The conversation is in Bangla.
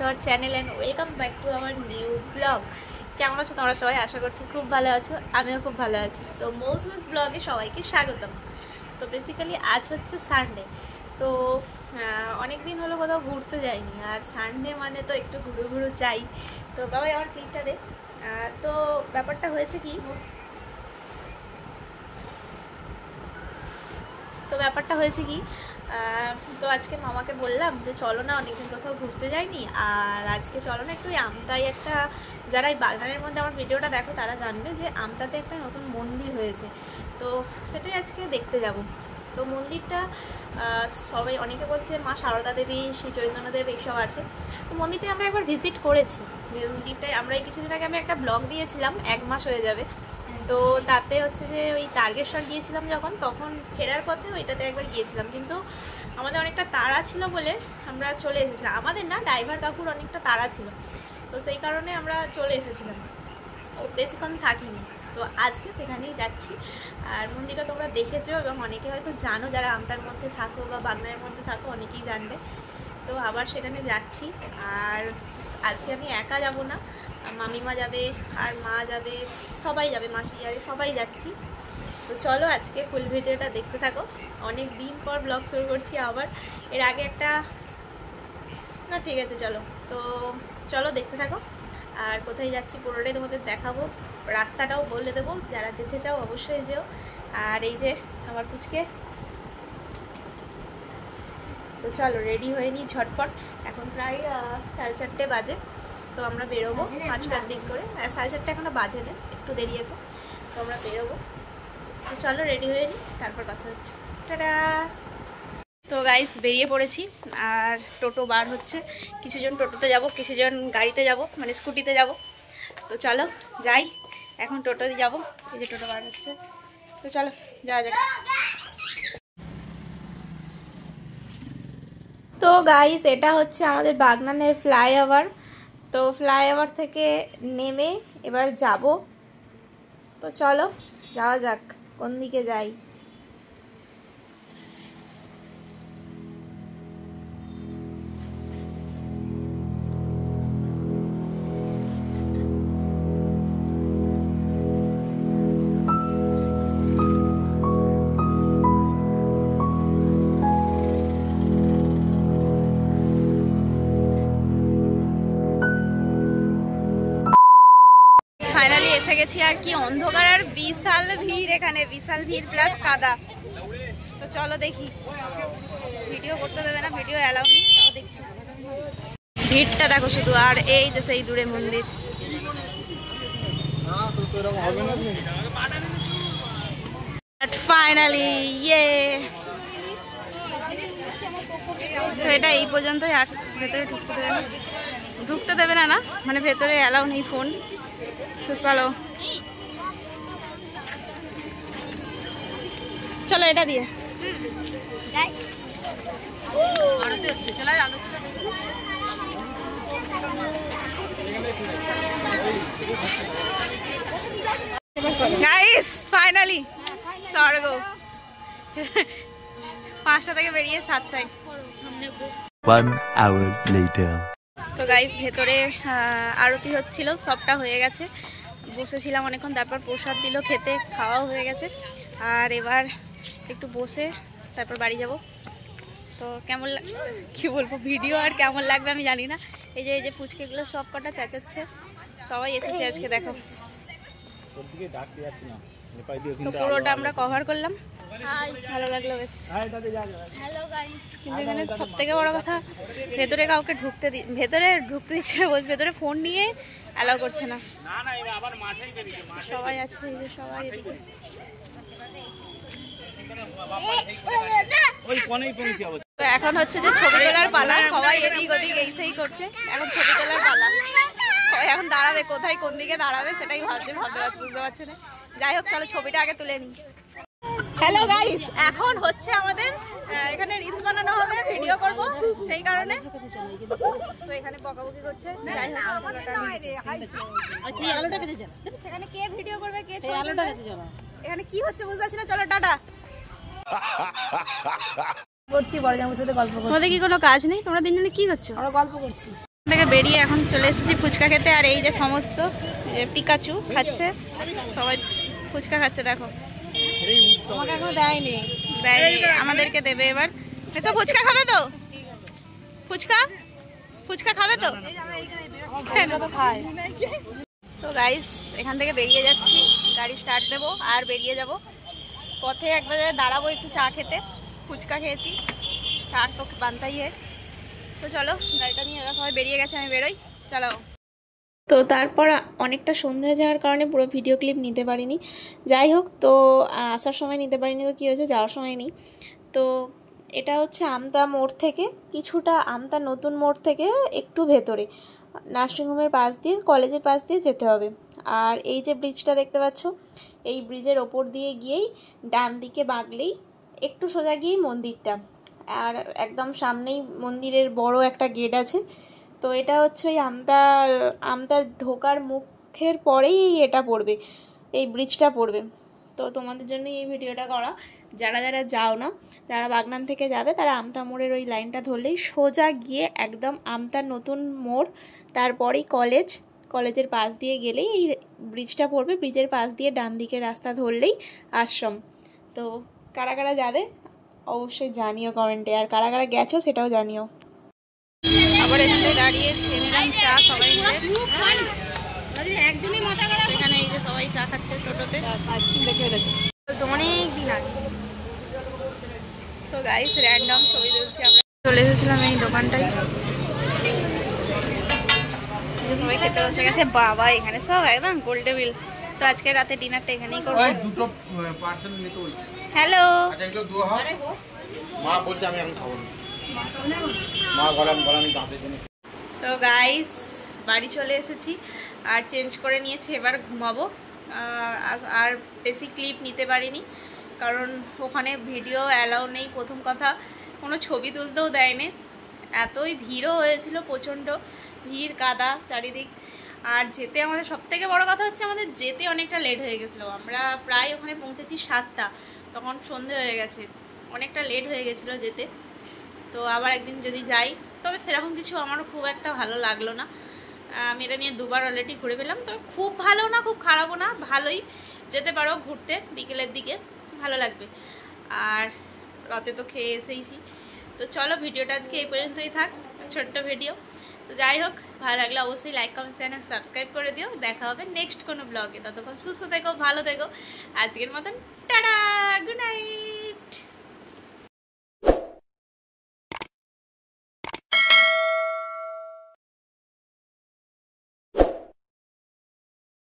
Our channel and welcome back to our new blog. কেমন আছো তোমরা সবাই? আশা করছি খুব ভালো আছো, আমিও খুব ভালো আছি। তো মৌসুমস ব্লগে সবাইকে স্বাগতম। তো বেসিক্যালি আজ হচ্ছে সানডে, তো অনেক দিন হলো কোথাও ঘুরতে যাইনি, আর সানডে মানে তো একটু ঘুরু ঘুরু চাই। তো বাবাই আমার ক্লিপটা দে। তো ব্যাপারটা হয়েছে কি, তো আজকে মামাকে বললাম যে চলো না, অনেকদিন কোথাও ঘুরতে যাইনি, আর আজকে চলো না একটু আমতায় একটা, যারা এই বাগনানের মধ্যে আমার ভিডিওটা দেখো তারা জানবে যে আমতাতে একটা নতুন মন্দির হয়েছে, তো সেটাই আজকে দেখতে যাব। তো মন্দিরটা সবাই অনেকে বলছে মা সারদা দেবী, শ্রী চৈতন্যদেব এইসব আছে। তো মন্দিরটা আমরা একবার ভিজিট করেছি। মন্দিরটায় আমরা এই কিছুদিন আগে আমি একটা ব্লগ দিয়েছিলাম, 1 মাস হয়ে যাবে। তো তাতে হচ্ছে যে ওই তারকেশ্বর গিয়েছিলাম যখন, তখন ফেরার পথে ওইটাতে একবার গিয়েছিলাম, কিন্তু আমাদের অনেকটা তাড়া ছিল বলে আমরা চলে এসেছিলাম। আমাদের না, ড্রাইভার কাকুর অনেকটা তাড়া ছিল, তো সেই কারণে আমরা চলে এসেছিলাম, ও বেশিক্ষণ থাকিনি। তো আজকে সেখানেই যাচ্ছি। আর মন্দিরটা তোমরা দেখেছো এবং অনেকে হয়তো জানো, যারা আমতার মধ্যে থাকো বা বাগনানের মধ্যে থাকো অনেকেই জানবে। তো আবার সেখানে যাচ্ছি, আর আজকে আমি একা যাব না, মামিমা যাবে আর মা যাবে, সবাই যাবে, মাসি যাবে, সবাই যাচ্ছি। তো চলো আজকে ফুল ভিডিওটা দেখতে থাকো। অনেক দিন পর ব্লগ শুরু করছি আবার, এর আগে একটা না, ঠিক আছে চলো। তো চলো দেখতে থাকো, আর কোথায় যাচ্ছি পুরোটাই তোমাদের দেখাবো, রাস্তাটাও বলে দেবো, যারা যেতে চাও অবশ্যই যেও। আর এই যে আমার পুচকে, তো চলো রেডি হয়ে নিই ঝটপট। এখন প্রায় 4:30 বাজে, তো আমরা বেরোবো 5টার দিক করে। 4:30 এখনো বাজে না, একটু দেরি আছে, তো আমরা বেরোবো। তো চলো রেডি হয়ে নিই, তারপর কথা হচ্ছে। টাটা। তো গাইস বেরিয়ে পড়েছি, আর টোটো বার হচ্ছে, কিছুজন টোটোতে যাব, কিছুজন গাড়িতে যাব, মানে স্কুটিতে যাব। তো চলো যাই, এখন টোটোতে যাব, এই যে টোটো বার হচ্ছে, তো চলো যাওয়া যাক। তো গাইস এটা হচ্ছে আমাদের বাগনানের ফ্লাইওভার। তো ফ্লাইওভার থেকে নেমে এবার যাব, তো চলো যাওয়া যাক, কোন দিকে যাই। ফাইনালি এসে গেছি, আর কি অন্ধকার, আর বিশাল ভিড় এখানে, বিশাল ভিড় প্লাস কাদা। তো চলো দেখি, ভিডিও করতে দেবে না, ভিডিও অ্যালাউ নেই, তাও দেখছি। ভিড়টা দেখো শুধু, আর এই যে সেই দূরে মন্দির। ফাইনালি ইয়ে, তো এটা এই পর্যন্তই, আর ভেতরে ঢুকতে দেবে না, মানে ভেতরে অ্যালাউ নেই ফোন। তো চলো চলো এটা দিয়ে গাইস ফাইনালি স্বর্গ। 5টা থেকে বেরিয়ে 7টায়। তো গাইস ভেতরে আরতি হচ্ছিল, সবটা হয়ে গেছে, বসেছিলাম অনেকক্ষণ, তারপর প্রসাদ দিল খেতে, খাওয়াও হয়ে গেছে, আর এবার একটু বসে তারপর বাড়ি যাব। তো কেমন কি বলবো, ভিডিও আর কেমন লাগবে আমি জানি না। এই যে পুচকেগুলো সব কটা চেঁচাচ্ছে, সবাই এসেছে আজকে দেখো। তো পুরোটা আমরা কভার করলাম, ভালো লাগলো বেশ। কিন্তু এখানে সব থেকে বড় কথা, ভেতরে কাউকে ভেতরে ঢুকতে দিচ্ছে না, ভেতরে ফোন নিয়ে অ্যালাউ করছে না। সবাই আছে, এই যে সবাই এদিকে। তো এখন হচ্ছে যে ছবি তোলার পালা, সবাই এদিক ওদিক এই সেই করছে, এখন ছবি তোলার পালা। সবাই এখন দাঁড়াবে, কোথায় কোন দিকে দাঁড়াবে সেটাই ভাবতে বুঝতে পারছে না। যাই হোক চলো ছবিটা আগে তুলে নিই। হ্যালো গাইস, এখন হচ্ছে আমাদের এখানে রিলস বানানো হবে, ভিডিও করব, সেই কারণে তো এখানে বকাবকি করছে। যাই হোক এখানে কে ভিডিও করবে, কে ছবি তুলবে, এখানে কি হচ্ছে বুঝতে পারছি না। চলো টাটা। করছি বড় জামাইয়ের সাথে গল্প করছি। তোমাদের কি কোনো কাজ নেই? তোমরা তিনজনে কি করছো? আমরা গল্প করছি। থেকে বেরিয়ে এখন চলে এসেছি ফুচকা খেতে। আর এই যে সমস্ত পিকাচু খাচ্ছে, সবাই ফুচকা খাচ্ছে। দেখো আমাকে এখনো দেয়নি, আমাদেরকে দেবে এবার। এসব ফুচকা খাবে তো? ফুচকা ফুচকা খাবে তো? খায়। তো গাইস এখান থেকে বেরিয়ে যাচ্ছি, গাড়ি স্টার্ট দেবো আর বেরিয়ে যাব। পথে একবার দাঁড়াবো একটু চা খেতে, ফুচকা খেয়েছি, চা তো বানতাই হয়। তো চলো গাড়িটা নিয়ে এরা সবাই বেরিয়ে গেছে, আমি বেরোই, চলো। তো তারপর অনেকটা সন্ধ্যা যাওয়ার কারণে পুরো ভিডিও ক্লিপ নিতে পারিনি। যাই হোক, তো আসার সময় নিতে পারিনি, তো কী হয়েছে যাওয়ার সময় নিই। তো এটা হচ্ছে আমতা মোড় থেকে কিছুটা, আমতা নতুন মোড় থেকে একটু ভেতরে, নার্সিংহোমের পাশ দিয়ে, কলেজের পাশ দিয়ে যেতে হবে। আর এই যে ব্রিজটা দেখতে পাচ্ছ, এই ব্রিজের ওপর দিয়ে গিয়েই ডান দিকে বাঁকলেই একটু সোজা গিয়েই মন্দিরটা, আর একদম সামনেই মন্দিরের বড় একটা গেট আছে। তো এটা হচ্ছে ওই আমতার ঢোকার মুখের পরেই এটা পড়বে, এই ব্রিজটা পড়বে। তো তোমাদের জন্য এই ভিডিওটা করা, যারা যারা যাও না, যারা বাগনান থেকে যাবে তারা আমতা মোড়ের ওই লাইনটা ধরলেই সোজা গিয়ে একদম আমতার নতুন মোড়, তারপরেই কলেজের পাশ দিয়ে গেলেই এই ব্রিজটা পড়বে। ব্রিজের পাশ দিয়ে ডান দিকে রাস্তা ধরলেই আশ্রম। তো কারা কারা যাবে অবশ্যই জানিও কমেন্টে, আর কারা কারা গেছো সেটাও জানিও। আবার এখানে দাঁড়িয়ে ছেলেরা চা সবাই মিলে, একজনই মাথা খারাপ। এখানে এই যে সবাই চা খাচ্ছে টোটোতে, আইসক্রিম দেখে ফেলেছে তো অনেক দিন আগে। তো গাইস র্যান্ডম ছবি তুলছি আমরা। চলে এসেছিলাম এই দোকানটায়, সবাই খেতে বসে গেছে। বাবা এখানে সব একদম গোল টেবিল। তো আজকে রাতে ডিনারটা এখানেই করবো। দুটো পার্সেল নিতে বলছি। হ্যালো, আচ্ছা এগুলো দুটো হাও। মা বলছে আমি এখন খাবো না, মা গলাম দাঁতের জন্য। তো গাইস বাড়ি চলে এসেছি আর চেঞ্জ করে নিয়েছি, এবার ঘুমাবো। আর বেশি ক্লিপ নিতে পারিনি কারণ ওখানে ভিডিও অ্যালাউ নেই, প্রথম কথা কোনো ছবি তুলতেও দেয়নি। এতই ভিড়ও হয়েছিল, প্রচণ্ড ভিড়, কাদা চারিদিক। আর যেতে আমাদের সবথেকে বড় কথা হচ্ছে আমাদের যেতে অনেকটা লেট হয়ে গেছিলো। আমরা প্রায় ওখানে পৌঁছেছি 7টা, তখন সন্ধে হয়ে গেছে, অনেকটা লেট হয়ে গেছিলো যেতে। তো আবার একদিন যদি যাই, তবে সেরকম কিছু আমারও খুব একটা ভালো লাগলো না। আমি এটা নিয়ে দুবার অলরেডি ঘুরে পেলাম, তবে খুব ভালো না খুব খারাপও না, ভালোই। যেতে পারো ঘুরতে বিকেলের দিকে, ভালো লাগবে। আর রাতে তো খেয়ে এসেইছি। তো চলো ভিডিওটা আজকে এই পর্যন্তই থাক, ছোট্ট ভিডিও। তো যাই হোক, ভালো লাগলে অবশ্যই লাইক কমেন্ট চ্যানেল সাবস্ক্রাইব করে দিও। দেখা হবে নেক্সট কোনো ব্লগে, ততক্ষণ সুস্থ থেকো, ভালো থেকো। আজকের মতন টাটা, গুড নাইট।